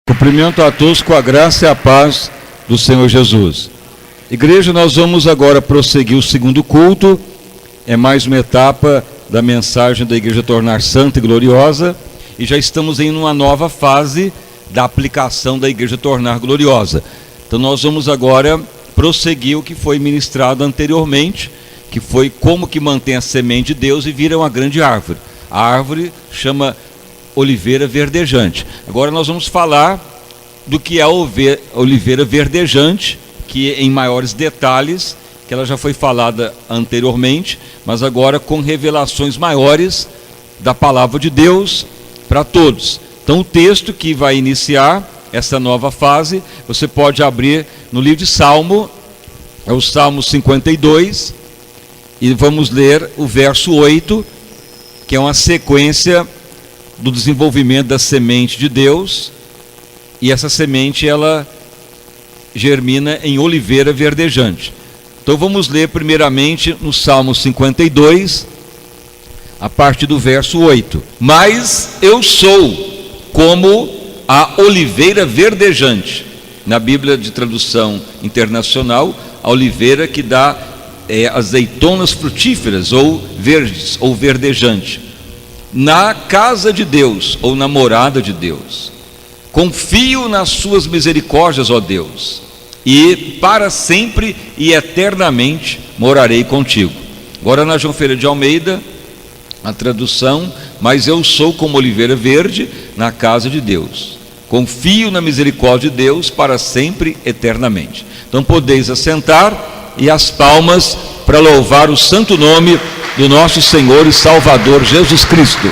Cumprimento a todos com a graça e a paz do Senhor Jesus. Igreja, nós vamos agora prosseguir o segundo culto. É mais uma etapa da mensagem da igreja tornar santa e gloriosa. E já estamos em uma nova fase da aplicação da igreja tornar gloriosa. Então nós vamos agora prosseguir o que foi ministrado anteriormente, que foi como que mantém a semente de Deus e vira uma grande árvore. A árvore chama oliveira verdejante. Agora nós vamos falar do que é a oliveira verdejante, que em maiores detalhes, que ela já foi falada anteriormente, mas agora com revelações maiores da palavra de Deus para todos. Então o texto que vai iniciar essa nova fase, você pode abrir no livro de Salmo, é o Salmo 52, e vamos ler o verso 8, que é uma sequência do desenvolvimento da semente de Deus, e essa semente ela germina em oliveira verdejante. Então vamos ler primeiramente no Salmo 52, a partir do verso 8. Mas eu sou como a oliveira verdejante. Na Bíblia de tradução internacional, a oliveira que dá azeitonas frutíferas ou verdes ou verdejante. Na casa de Deus ou na morada de Deus, confio nas suas misericórdias, ó Deus, e para sempre e eternamente morarei contigo. Agora na João Ferreira de Almeida, a tradução: mas eu sou como oliveira verde na casa de Deus, confio na misericórdia de Deus para sempre, eternamente. Então podeis assentar e as palmas para louvar o santo nome do nosso Senhor e Salvador Jesus Cristo.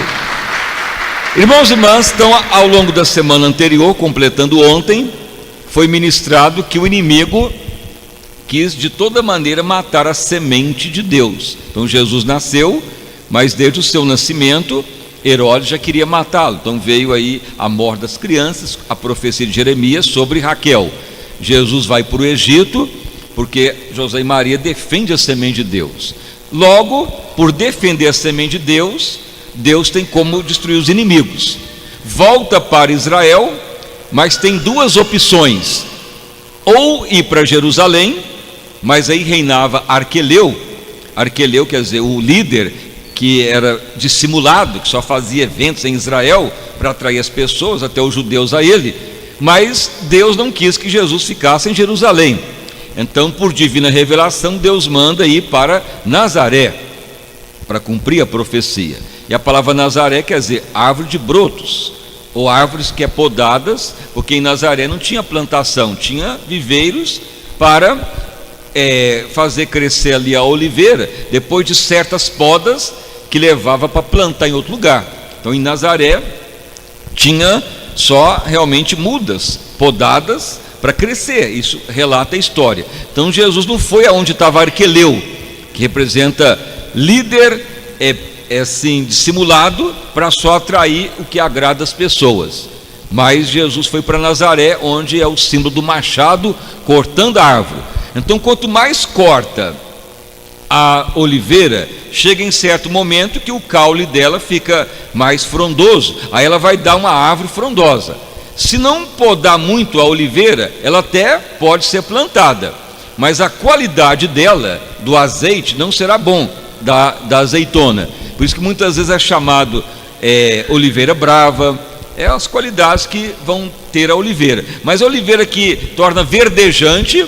Irmãos e irmãs, então ao longo da semana anterior, completando ontem, foi ministrado que o inimigo quis de toda maneira matar a semente de Deus. Então Jesus nasceu, mas desde o seu nascimento Herodes já queria matá-lo. Então veio aí a morte das crianças, a profecia de Jeremias sobre Raquel. Jesus vai para o Egito, porque José e Maria defendem a semente de Deus. Logo, por defender a semente de Deus, Deus tem como destruir os inimigos. Volta para Israel, mas tem duas opções: ou ir para Jerusalém, mas aí reinava Arqueleu. Arqueleu quer dizer o líder que era dissimulado, que só fazia eventos em Israel para atrair as pessoas, até os judeus a ele. Mas Deus não quis que Jesus ficasse em Jerusalém. Então, por divina revelação, Deus manda ir para Nazaré, para cumprir a profecia. E a palavra Nazaré quer dizer árvore de brotos, ou árvores que é podadas, porque em Nazaré não tinha plantação, tinha viveiros para fazer crescer ali a oliveira, depois de certas podas que levava para plantar em outro lugar. Então em Nazaré tinha só realmente mudas podadas para crescer. Isso relata a história. Então Jesus não foi aonde estava Arqueleu, que representa líder assim dissimulado para só atrair o que agrada as pessoas. Mas Jesus foi para Nazaré, onde é o símbolo do machado cortando a árvore. Então quanto mais corta a oliveira, chega em certo momento que o caule dela fica mais frondoso, aí ela vai dar uma árvore frondosa. Se não podar muito a oliveira, ela até pode ser plantada, mas a qualidade dela, do azeite, não será bom, da azeitona. Por isso que muitas vezes é chamado oliveira brava. É as qualidades que vão ter a oliveira. Mas a oliveira que torna verdejante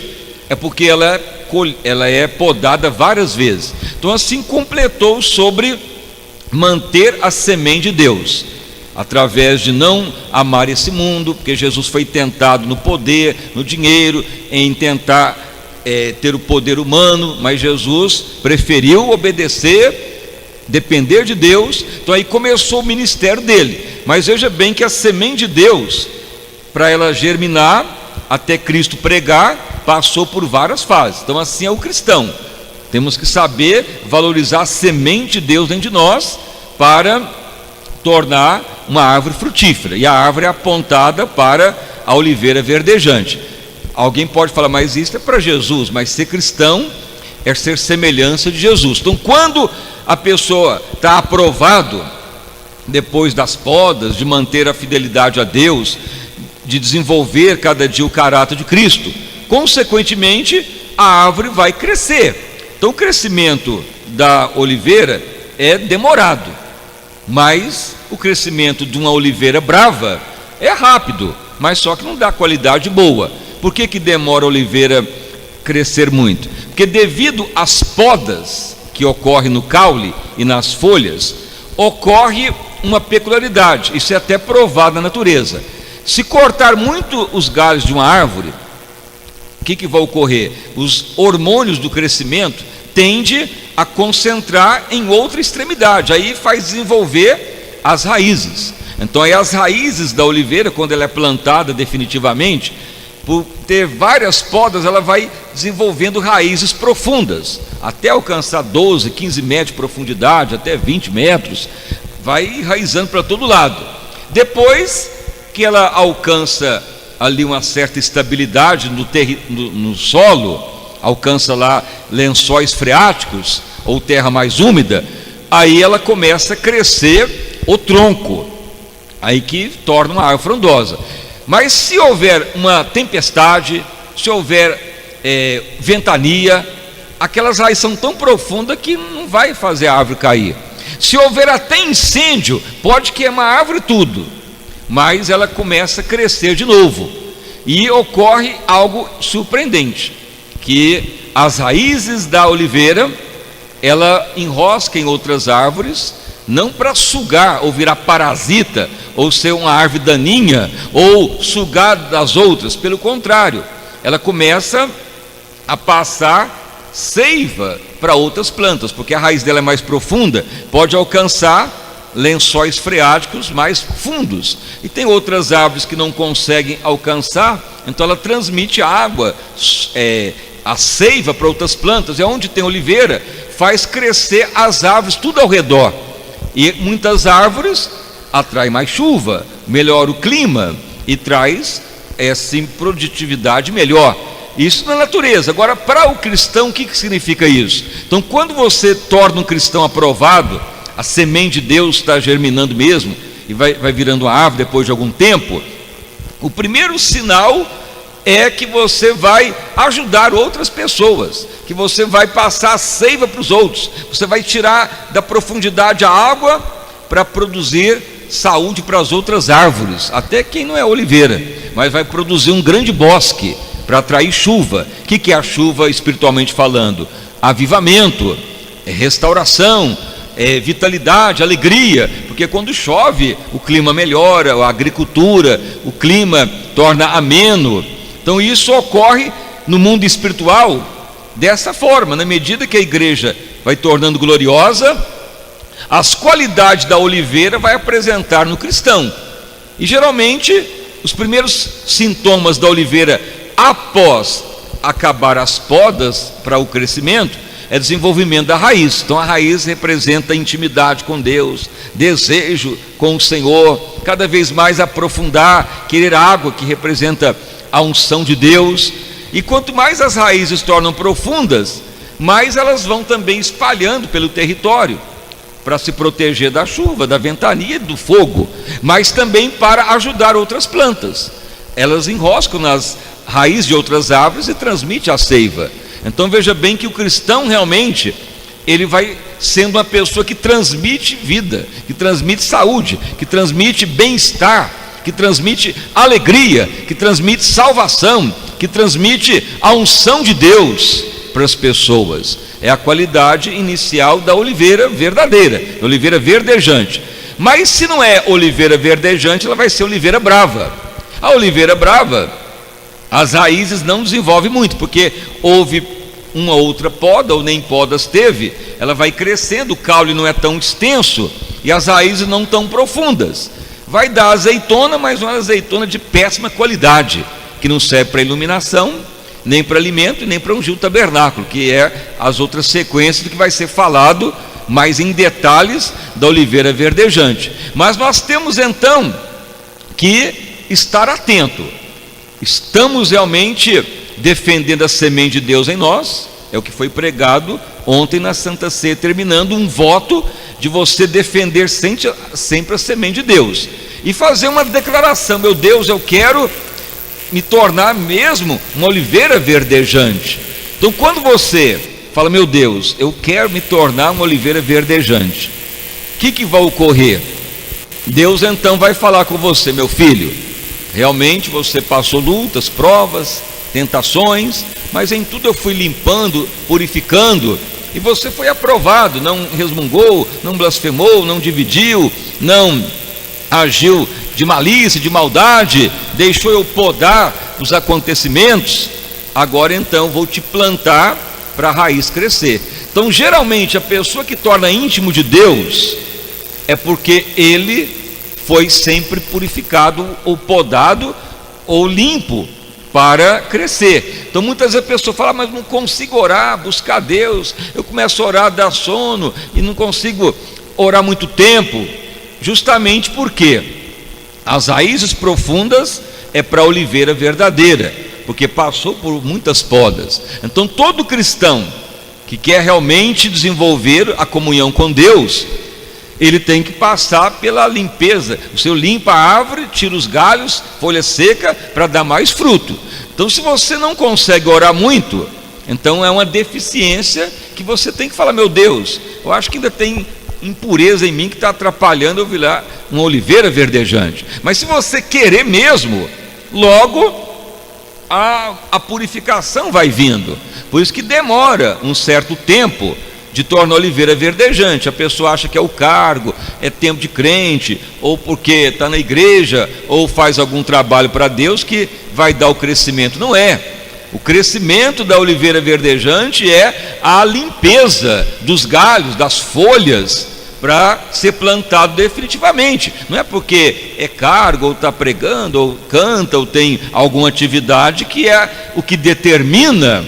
é porque ela é podada várias vezes. Então assim completou sobre manter a semente de Deus, através de não amar esse mundo, porque Jesus foi tentado no poder, no dinheiro, em tentar ter o poder humano, mas Jesus preferiu obedecer, depender de Deus. Então aí começou o ministério dele. Mas veja bem que a semente de Deus, para ela germinar até Cristo pregar, passou por várias fases. Então assim é o cristão, temos que saber valorizar a semente de Deus dentro de nós para tornar uma árvore frutífera, e a árvore é apontada para a oliveira verdejante. Alguém pode falar, mas isso é para Jesus. Mas ser cristão é ser semelhança de Jesus. Então quando a pessoa está aprovado, depois das podas, de manter a fidelidade a Deus, de desenvolver cada dia o caráter de Cristo. Consequentemente, a árvore vai crescer. Então o crescimento da oliveira é demorado, mas o crescimento de uma oliveira brava é rápido, mas só que não dá qualidade boa. Por que demora a oliveira crescer muito? Porque devido às podas que ocorrem no caule e nas folhas, ocorre uma peculiaridade. Isso é até provado na natureza. Se cortar muito os galhos de uma árvore, o que vai ocorrer? Os hormônios do crescimento tendem a concentrar em outra extremidade, aí faz desenvolver as raízes. Então aí as raízes da oliveira, quando ela é plantada definitivamente, por ter várias podas, ela vai desenvolvendo raízes profundas, até alcançar 12, 15 metros de profundidade, até 20 metros, vai enraizando para todo lado. Depois que ela alcança ali uma certa estabilidade no solo, alcança lá lençóis freáticos ou terra mais úmida, aí ela começa a crescer o tronco, aí que torna uma árvore frondosa. Mas se houver uma tempestade, se houver ventania, aquelas raízes são tão profundas que não vai fazer a árvore cair. Se houver até incêndio, pode queimar a árvore tudo, mas ela começa a crescer de novo. E ocorre algo surpreendente, que as raízes da oliveira, ela enrosca em outras árvores, não para sugar ou virar parasita, ou ser uma árvore daninha, ou sugar das outras. Pelo contrário, ela começa a passar seiva para outras plantas, porque a raiz dela é mais profunda, pode alcançar lençóis freáticos mais fundos. E tem outras árvores que não conseguem alcançar, então ela transmite a água, a seiva para outras plantas. E onde tem oliveira, faz crescer as árvores tudo ao redor. E muitas árvores atraem mais chuva, melhora o clima e traz essa produtividade melhor. Isso na natureza. Agora, para o cristão, o que significa isso? Então, quando você torna um cristão aprovado, a semente de Deus está germinando mesmo e vai virando uma árvore depois de algum tempo, o primeiro sinal é que você vai ajudar outras pessoas, que você vai passar a seiva para os outros, você vai tirar da profundidade a água para produzir saúde para as outras árvores, até quem não é oliveira, mas vai produzir um grande bosque para atrair chuva. O que é a chuva espiritualmente falando? Avivamento, restauração, vitalidade, alegria, porque quando chove o clima melhora, a agricultura, o clima torna ameno. Então isso ocorre no mundo espiritual dessa forma. Na medida que a igreja vai tornando gloriosa, as qualidades da oliveira vai apresentar no cristão. E geralmente os primeiros sintomas da oliveira após acabar as podas para o crescimento é desenvolvimento da raiz. Então a raiz representa intimidade com Deus, desejo com o Senhor, cada vez mais aprofundar, querer água, que representa a unção de Deus. E quanto mais as raízes tornam profundas, mais elas vão também espalhando pelo território, para se proteger da chuva, da ventania e do fogo, mas também para ajudar outras plantas. Elas enroscam nas raízes de outras árvores e transmitem a seiva. Então veja bem que o cristão realmente, ele vai sendo uma pessoa que transmite vida, que transmite saúde, que transmite bem-estar, que transmite alegria, que transmite salvação, que transmite a unção de Deus para as pessoas. É a qualidade inicial da oliveira verdadeira, da oliveira verdejante. Mas se não é oliveira verdejante, ela vai ser oliveira brava. A oliveira brava, as raízes não desenvolvem muito, porque houve uma outra poda, ou nem podas teve, ela vai crescendo, o caule não é tão extenso, e as raízes não tão profundas. Vai dar azeitona, mas uma azeitona de péssima qualidade, que não serve para iluminação, nem para alimento, nem para ungir o tabernáculo, que é as outras sequências do que vai ser falado mais em detalhes da oliveira verdejante. Mas nós temos então que estar atento. Estamos realmente defendendo a semente de Deus em nós? É o que foi pregado ontem na Santa Ceia, terminando um voto de você defender sempre a semente de Deus. e fazer uma declaração: meu Deus, eu quero me tornar mesmo uma oliveira verdejante. Então, quando você fala: meu Deus, eu quero me tornar uma oliveira verdejante, o que vai ocorrer? Deus então vai falar com você: meu filho, realmente você passou lutas, provas, tentações, mas em tudo eu fui limpando, purificando, e você foi aprovado. Não resmungou, não blasfemou, não dividiu, não agiu de malícia, de maldade, deixou eu podar os acontecimentos. Agora então vou te plantar para a raiz crescer. Então, geralmente a pessoa que torna íntimo de Deus é porque ele foi sempre purificado, ou podado, ou limpo para crescer. Então muitas vezes a pessoa fala: mas não consigo orar, buscar Deus, eu começo a orar, dá sono, e não consigo orar muito tempo. Justamente porque as raízes profundas é para a oliveira verdadeira, porque passou por muitas podas. Então todo cristão que quer realmente desenvolver a comunhão com Deus, ele tem que passar pela limpeza. Você limpa a árvore, tira os galhos, folha seca, para dar mais fruto. Então, se você não consegue orar muito, então é uma deficiência que você tem que falar: meu Deus, eu acho que ainda tem impureza em mim que está atrapalhando eu virar uma oliveira verdejante. Mas se você querer mesmo, logo a purificação vai vindo. Por isso que demora um certo tempo de tornar a oliveira verdejante. A pessoa acha que é o cargo, é tempo de crente, ou porque está na igreja, ou faz algum trabalho para Deus, que vai dar o crescimento. Não é. O crescimento da oliveira verdejante é a limpeza dos galhos, das folhas, para ser plantado definitivamente. Não é porque é cargo, ou está pregando, ou canta, ou tem alguma atividade que é o que determina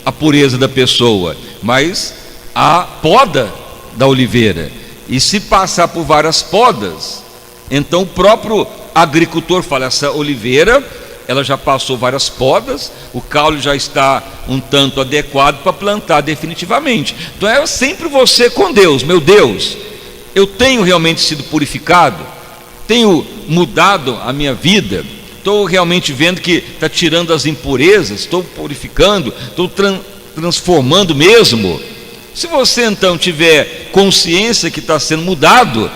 a pureza da pessoa, mas a poda da oliveira. E se passar por várias podas, então o próprio agricultor fala: essa oliveira, ela já passou várias podas, o caule já está um tanto adequado para plantar definitivamente. Então é sempre você com Deus: meu Deus, eu tenho realmente sido purificado, tenho mudado a minha vida, estou realmente vendo que está tirando as impurezas, estou purificando, estou transformando mesmo. Se você então tiver consciência que está sendo mudado,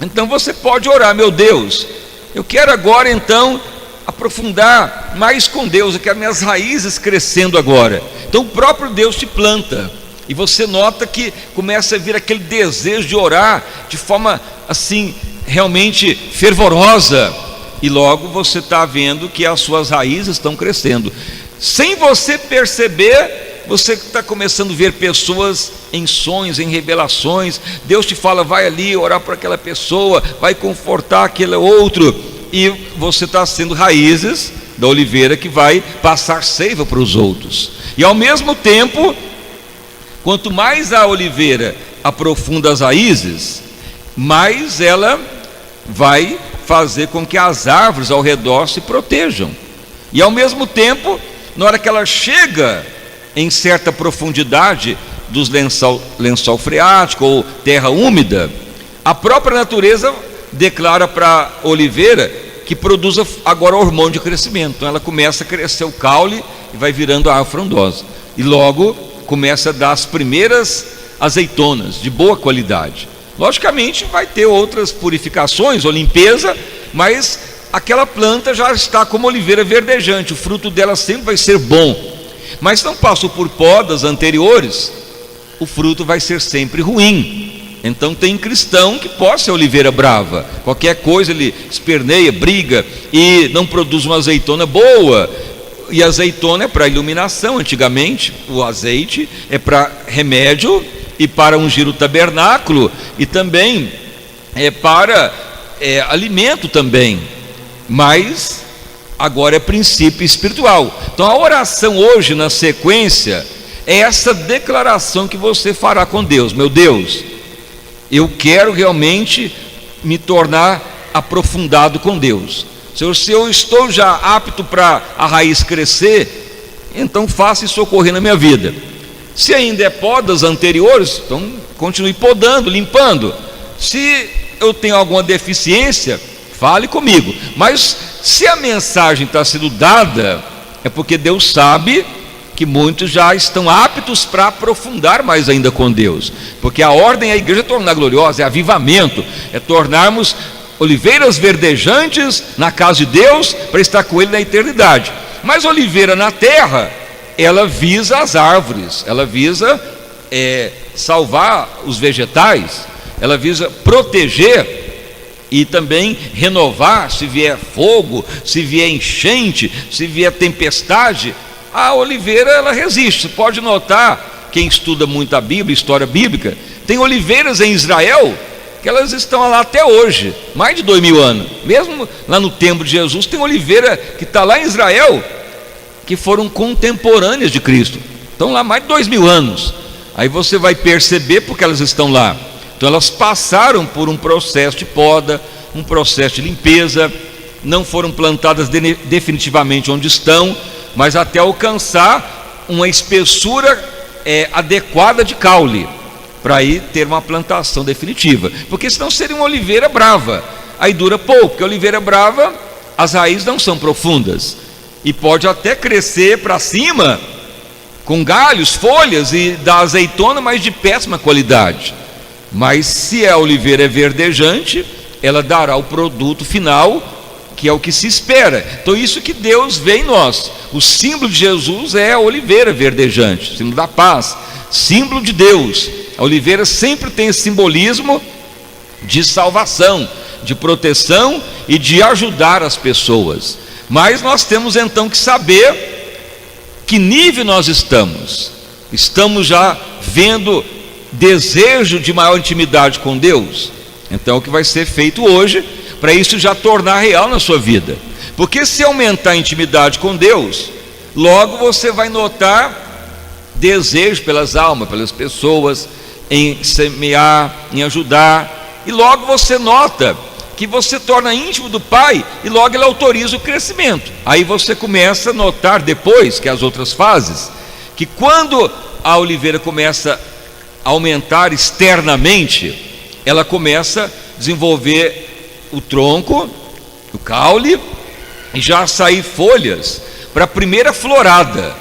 então você pode orar: meu Deus, eu quero agora então aprofundar mais com Deus, eu quero minhas raízes crescendo agora. Então o próprio Deus te planta, e você nota que começa a vir aquele desejo de orar de forma assim realmente fervorosa, e logo você está vendo que as suas raízes estão crescendo. Sem você perceber, você está começando a ver pessoas em sonhos, em revelações. Deus te fala: vai ali orar por aquela pessoa, vai confortar aquele outro, e você está sendo raízes da oliveira que vai passar seiva para os outros. E ao mesmo tempo, quanto mais a oliveira aprofunda as raízes, mais ela vai fazer com que as árvores ao redor se protejam. E ao mesmo tempo, na hora que ela chega em certa profundidade dos lençol freático ou terra úmida, a própria natureza declara para a oliveira que produza agora hormônio de crescimento. Então ela começa a crescer o caule e vai virando a árvore frondosa, e logo começa a dar as primeiras azeitonas de boa qualidade. Logicamente vai ter outras purificações ou limpeza, mas aquela planta já está como oliveira verdejante, o fruto dela sempre vai ser bom. Mas se não passou por podas anteriores, o fruto vai ser sempre ruim. Então tem cristão que pode ser oliveira brava, qualquer coisa ele esperneia, briga e não produz uma azeitona boa. E a azeitona é para iluminação. Antigamente o azeite é para remédio e para ungir o tabernáculo, e também é para alimento também, mas agora é princípio espiritual. Então a oração hoje, na sequência, é essa declaração que você fará com Deus: meu Deus, eu quero realmente me tornar aprofundado com Deus. Senhor, se eu estou já apto para a raiz crescer, então faça isso ocorrer na minha vida. Se ainda é podas anteriores, então continue podando, limpando. Se eu tenho alguma deficiência, fale comigo. Mas se a mensagem está sendo dada, é porque Deus sabe que muitos já estão aptos para aprofundar mais ainda com Deus, porque a ordem é a igreja tornar gloriosa, é avivamento, é tornarmos oliveiras verdejantes na casa de Deus, para estar com Ele na eternidade. Mas oliveira na terra, ela visa as árvores, ela visa salvar os vegetais, ela visa proteger e também renovar. Se vier fogo, se vier enchente, se vier tempestade, a oliveira ela resiste. Você pode notar, quem estuda muito a Bíblia, história bíblica, tem oliveiras em Israel que elas estão lá até hoje, mais de 2000 anos. Mesmo lá no templo de Jesus, tem oliveira que está lá em Israel, que foram contemporâneas de Cristo, estão lá mais de 2000 anos. Aí você vai perceber porque elas estão lá. Então elas passaram por um processo de poda, um processo de limpeza, não foram plantadas definitivamente onde estão, mas até alcançar uma espessura adequada de caule, para aí ter uma plantação definitiva, porque senão seria uma oliveira brava, aí dura pouco, porque a oliveira brava, as raízes não são profundas, e pode até crescer para cima, com galhos, folhas, e dar azeitona, mas de péssima qualidade. Mas se a oliveira é verdejante, ela dará o produto final, que é o que se espera. Então isso que Deus vê em nós. O símbolo de Jesus é a oliveira verdejante, símbolo da paz, símbolo de Deus. A oliveira sempre tem esse simbolismo de salvação, de proteção e de ajudar as pessoas. Mas nós temos então que saber que nível nós estamos. Estamos já vendo desejo de maior intimidade com Deus? Então o que vai ser feito hoje para isso já tornar real na sua vida? Porque se aumentar a intimidade com Deus, logo você vai notar desejo pelas almas, pelas pessoas, em semear, em ajudar, e logo você nota que você torna íntimo do Pai, e logo Ele autoriza o crescimento. Aí você começa a notar depois, que as outras fases, que quando a oliveira começa a aumentar externamente, ela começa a desenvolver o tronco, o caule, e já sair folhas para a primeira florada.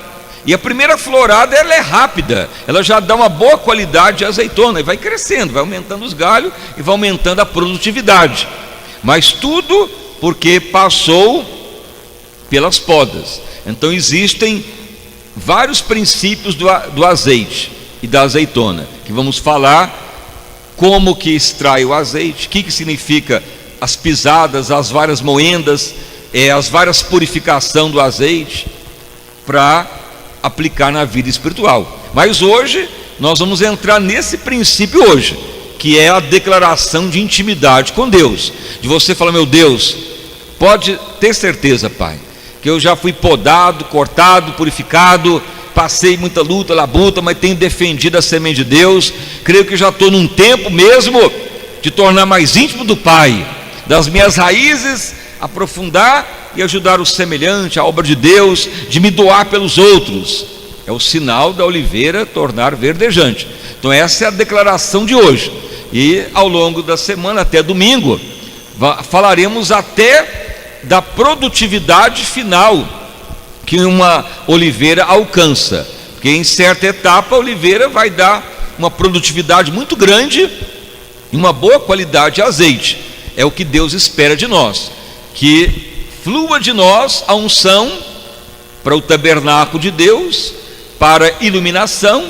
E a primeira florada ela é rápida, ela já dá uma boa qualidade de azeitona, e vai crescendo, vai aumentando os galhos e vai aumentando a produtividade. Mas tudo porque passou pelas podas. Então existem vários princípios do azeite e da azeitona, que vamos falar como que extrai o azeite, o que significa as pisadas, as várias moendas, as várias purificações do azeite, para aplicar na vida espiritual. Mas hoje nós vamos entrar nesse princípio hoje, que é a declaração de intimidade com Deus, de você falar: meu Deus, pode ter certeza, Pai, que eu já fui podado, cortado, purificado, passei muita luta, labuta, mas tenho defendido a semente de Deus. Creio que já estou num tempo mesmo de tornar mais íntimo do Pai, das minhas raízes, aprofundar e ajudar o semelhante, a obra de Deus, de me doar pelos outros. É o sinal da oliveira tornar verdejante. Então essa é a declaração de hoje, e ao longo da semana, até domingo, falaremos até da produtividade final que uma oliveira alcança, porque em certa etapa a oliveira vai dar uma produtividade muito grande e uma boa qualidade de azeite. É o que Deus espera de nós, que flua de nós a unção para o tabernáculo de Deus, para a iluminação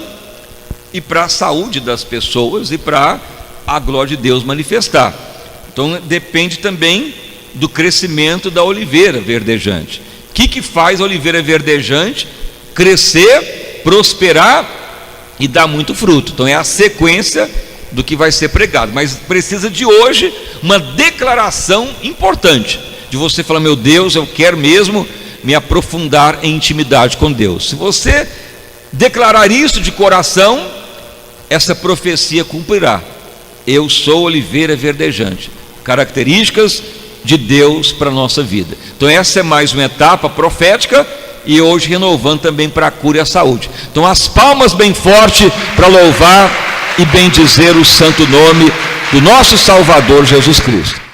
e para a saúde das pessoas e para a glória de Deus manifestar. Então depende também do crescimento da oliveira verdejante. O que faz a oliveira verdejante crescer, prosperar e dar muito fruto? Então é a sequência do que vai ser pregado, mas precisa de hoje uma declaração importante, de você falar: meu Deus, eu quero mesmo me aprofundar em intimidade com Deus. Se você declarar isso de coração, essa profecia cumprirá. Eu sou oliveira verdejante, características de Deus para a nossa vida. Então essa é mais uma etapa profética, e hoje renovando também para a cura e a saúde. Então as palmas bem forte para louvar e bendizer o santo nome do nosso Salvador Jesus Cristo.